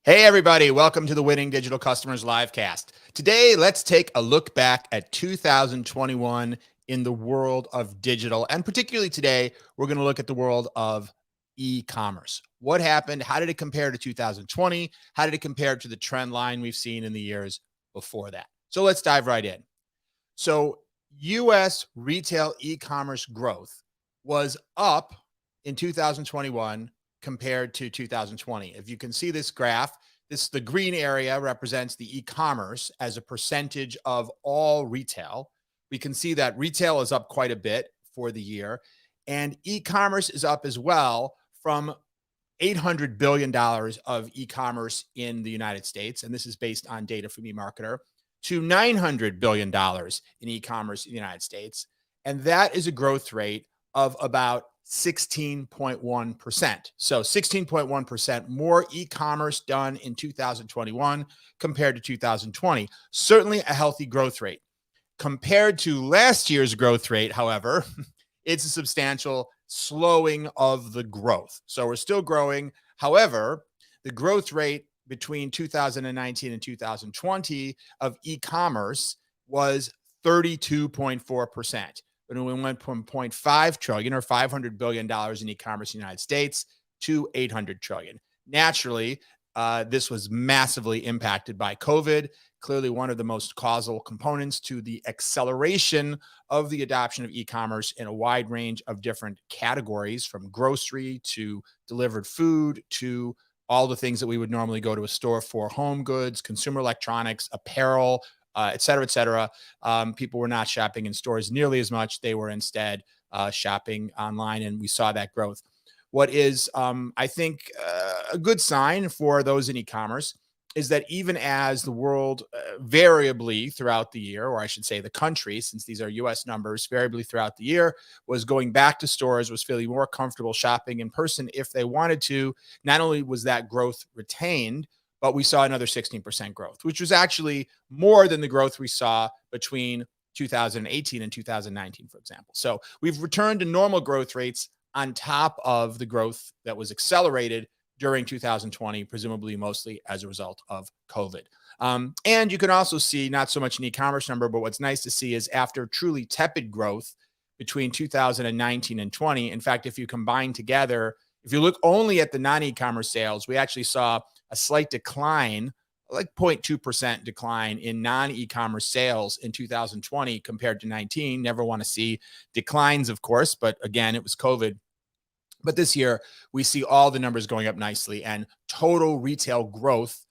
Hey, everybody. Welcome to the Winning Digital Customers Livecast. Today, let's take a look back at 2021 in the world of digital. And particularly today, we're going to look at the world of e-commerce. What happened? How did it compare to 2020? How did it compare to the trend line we've seen in the years before that? So let's dive right in. So, US retail e-commerce growth was up in 2021 compared to 2020. If you can see this graph, the green area represents the e-commerce as a percentage of all retail. We can see that retail is up quite a bit for the year, and e-commerce is up as well from $800 billion of e-commerce in the United States, and this is based on data from eMarketer, to $900 billion in e-commerce in the United States. And that is a growth rate of about 16.1%. So 16.1% more e-commerce done in 2021 compared to 2020. Certainly a healthy growth rate. Compared to last year's growth rate, however, it's a substantial slowing of the growth. So we're still growing. However, the growth rate between 2019 and 2020 of e-commerce was 32.4%. When we went from 0.5 trillion or $500 billion in e-commerce in the United States to 800 trillion. Naturally, this was massively impacted by COVID. Clearly, one of the most causal components to the acceleration of the adoption of e-commerce in a wide range of different categories, from grocery to delivered food to all the things that we would normally go to a store for: home goods, consumer electronics, apparel, et cetera, et cetera. People were not shopping in stores nearly as much. They were instead shopping online, and we saw that growth. What is, I think, a good sign for those in e-commerce is that even as the world variably throughout the year, or I should say the country, since these are US numbers, variably throughout the year, was going back to stores, was feeling more comfortable shopping in person if they wanted to, not only was that growth retained, but we saw another 16% growth, which was actually more than the growth we saw between 2018 and 2019, for example. So we've returned to normal growth rates on top of the growth that was accelerated during 2020, presumably mostly as a result of COVID. And you can also see, not so much an e-commerce number, but what's nice to see is after truly tepid growth between 2019 and 20, in fact, if you combine together, if you look only at the non-e-commerce sales, we actually saw a slight decline, like 0.2% decline in non-e-commerce sales in 2020 compared to 19. Never want to see declines, of course, but again, it was COVID. But this year, we see all the numbers going up nicely, and total retail growth,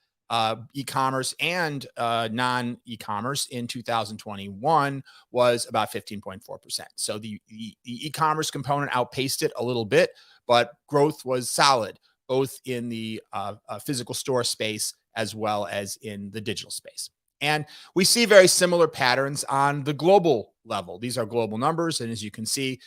e-commerce and non-e-commerce in 2021 was about 15.4%. So the e-commerce component outpaced it a little bit, but growth was solid, both in the physical store space as well as in the digital space. And we see very similar patterns on the global level. These are global numbers. And as you can see,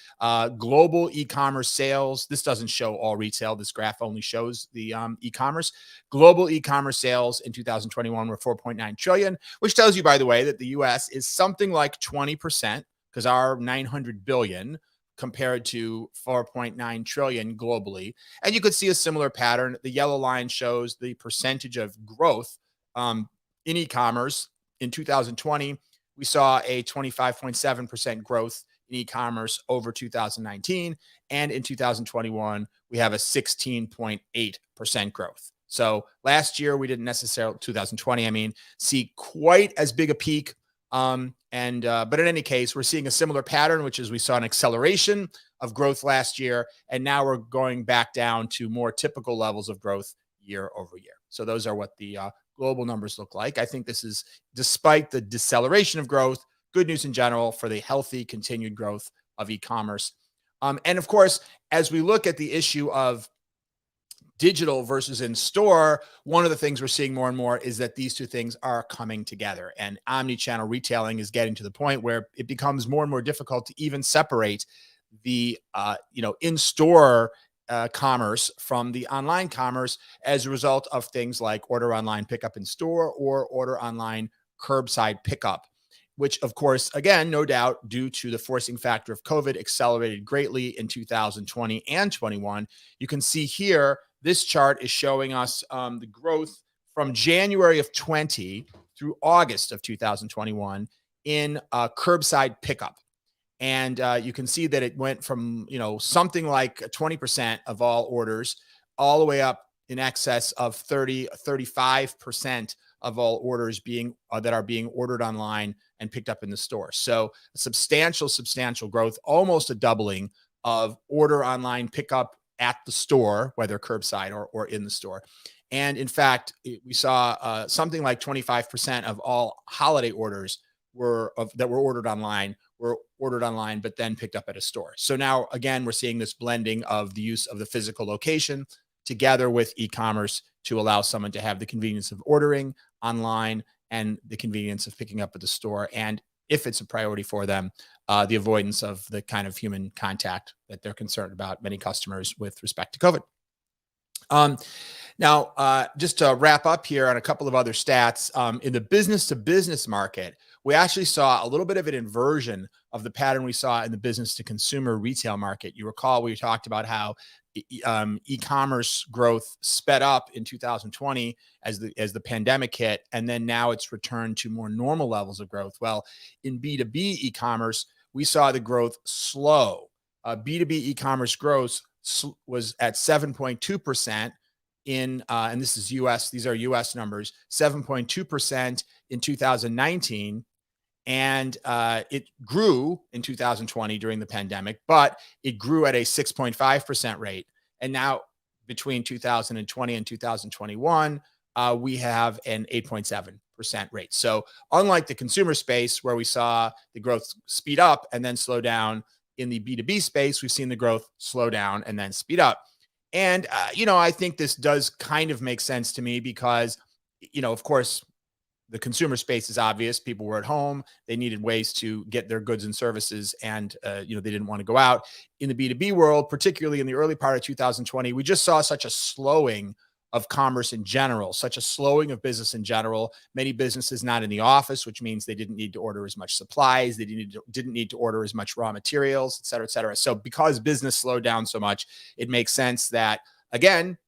global e-commerce sales, this doesn't show all retail. This graph only shows the e-commerce. Global e-commerce sales in 2021 were 4.9 trillion, which tells you, by the way, that the US is something like 20%, because our 900 billion compared to 4.9 trillion globally. And you could see a similar pattern. The yellow line shows the percentage of growth in e-commerce. In 2020, we saw a 25.7% growth in e-commerce over 2019. And in 2021, we have a 16.8% growth. So last year, we didn't necessarily, 2020, see quite as big a peak. But in any case, we're seeing a similar pattern, which is we saw an acceleration of growth last year, and now we're going back down to more typical levels of growth year over year. So those are what the global numbers look like. I think this is, despite the deceleration of growth, good news in general for the healthy continued growth of e-commerce. And of course, as we look at the issue of digital versus in store, one of the things we're seeing more and more is that these two things are coming together, and omni-channel retailing is getting to the point where it becomes more and more difficult to even separate the in-store commerce from the online commerce as a result of things like order online, pickup in store, or order online, curbside pickup, which, of course, again, no doubt, due to the forcing factor of COVID, accelerated greatly in 2020 and 21. You can see here, this chart is showing us the growth from January of 20 through August of 2021 in curbside pickup. And you can see that it went from, something like 20% of all orders all the way up in excess of 35% of all orders being that are being ordered online and picked up in the store. So substantial growth, almost a doubling of order online pickup at the store, whether curbside or in the store. And in fact, we saw something like 25% of all holiday orders that were ordered online, but then picked up at a store. So now, again, we're seeing this blending of the use of the physical location together with e-commerce to allow someone to have the convenience of ordering online and the convenience of picking up at the store. And if it's a priority for them, the avoidance of the kind of human contact that they're concerned about, many customers, with respect to COVID. Now, just to wrap up here on a couple of other stats, in the business-to-business market, we actually saw a little bit of an inversion of the pattern we saw in the business-to-consumer retail market. You recall we talked about how e-commerce growth sped up in 2020 as the pandemic hit, and then now it's returned to more normal levels of growth. Well, in B2B e-commerce, we saw the growth slow. B2B e-commerce growth was at 7.2% and this is US, these are US numbers, 7.2% in 2019. And it grew in 2020 during the pandemic, but it grew at a 6.5% rate. And now between 2020 and 2021, we have an 8.7% rate. So unlike the consumer space where we saw the growth speed up and then slow down, in the B2B space, we've seen the growth slow down and then speed up. And, I think this does kind of make sense to me because, of course, the consumer space is obvious. People were at home. They needed ways to get their goods and services, and, they didn't want to go out. In the B2B world, particularly in the early part of 2020, we just saw such a slowing of commerce in general, such a slowing of business in general. Many businesses not in the office, which means they didn't need to order as much supplies. They didn't need to order as much raw materials, et cetera, et cetera. So because business slowed down so much, it makes sense that, again,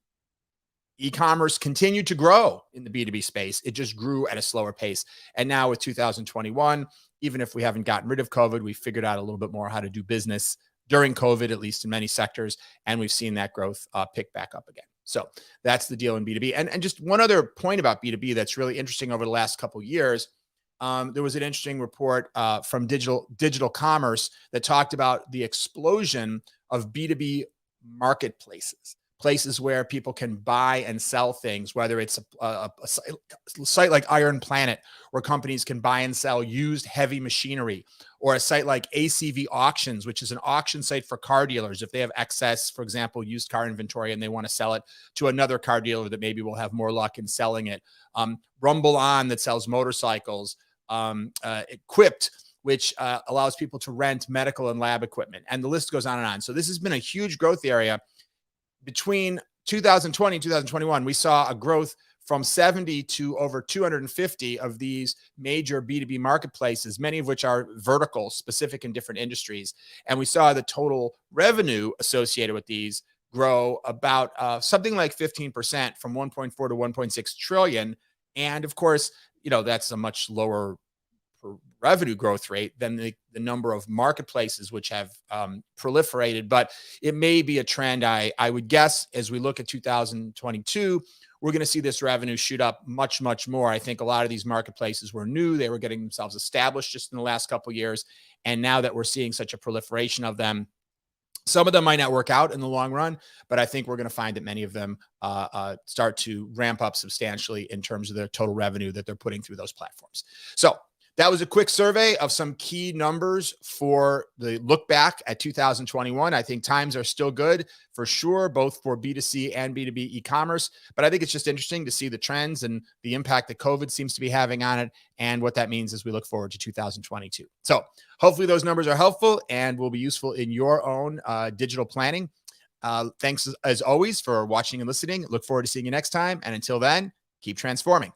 e-commerce continued to grow in the B2B space. It just grew at a slower pace. And now with 2021, even if we haven't gotten rid of COVID, we figured out a little bit more how to do business during COVID, at least in many sectors. And we've seen that growth pick back up again. So that's the deal in B2B. And just one other point about B2B that's really interesting over the last couple of years. There was an interesting report from digital commerce that talked about the explosion of B2B marketplaces, places where people can buy and sell things, whether it's a site like Iron Planet, where companies can buy and sell used heavy machinery, or a site like ACV Auctions, which is an auction site for car dealers. If they have excess, for example, used car inventory, and they want to sell it to another car dealer that maybe will have more luck in selling it. Rumble On, that sells motorcycles. Equipped, which allows people to rent medical and lab equipment. And the list goes on and on. So this has been a huge growth area. Between 2020 and 2021, we saw a growth from 70 to over 250 of these major B2B marketplaces, many of which are vertical, specific in different industries. And we saw the total revenue associated with these grow about something like 15%, from 1.4 to 1.6 trillion. And of course, that's a much lower revenue growth rate than the number of marketplaces which have proliferated. But it may be a trend. I would guess as we look at 2022, we're going to see this revenue shoot up much, much more. I think a lot of these marketplaces were new. They were getting themselves established just in the last couple of years. And now that we're seeing such a proliferation of them, some of them might not work out in the long run, but I think we're going to find that many of them start to ramp up substantially in terms of their total revenue that they're putting through those platforms. So that was a quick survey of some key numbers for the look back at 2021. I think times are still good for sure, both for B2C and B2B e-commerce. But I think it's just interesting to see the trends and the impact that COVID seems to be having on it and what that means as we look forward to 2022. So hopefully those numbers are helpful and will be useful in your own digital planning. Thanks as always for watching and listening. Look forward to seeing you next time. And until then, keep transforming.